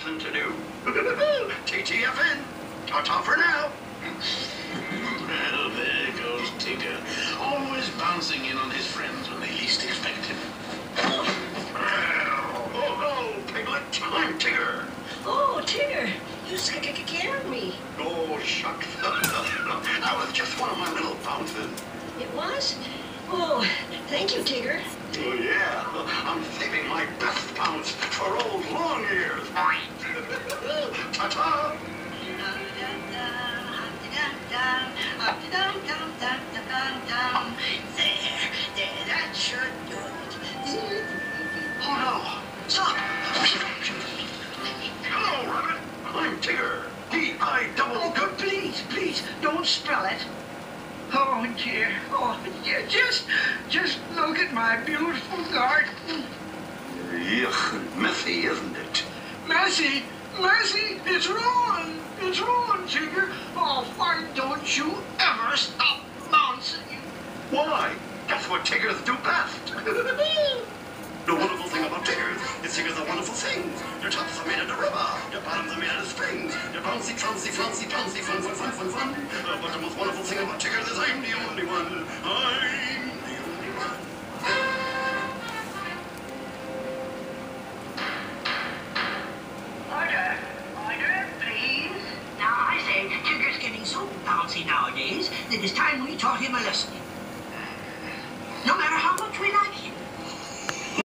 something to do. TTFN. Ta-ta for now. Well, there goes Tigger. Always bouncing in on his friends when they least expect him. Oh, Piglet. I'm Tigger. Oh, Tigger, you scared me. Oh, shucks. That was just one of my little bounces. It was? Oh, thank you, Tigger. Oh, yeah. I'm saving my best bounce for old long ears. Ta-ta. There, that should do it. Oh, no. Stop. Hello, Rabbit. I'm Tigger. D-I-double. Oh, good, please, don't spell it. Oh, dear. Oh, dear. Just look at my beautiful garden. Yuck, messy, isn't it? Messy, it's ruined. It's ruined, Tigger. Oh, why don't you ever stop bouncing? Why? That's what Tiggers do best. The wonderful thing about Tiggers is Tiggers are wonderful things. Your tops are made out of rubber. Your bottoms are made out of springs. Your bouncy, flouncy, flouncy, bouncy, fun. But the most wonderful thing about Tiggers is I'm the only one. I'm the only one. Order, please. Now, I say, Tigger's getting so bouncy nowadays that it's time we taught him a lesson.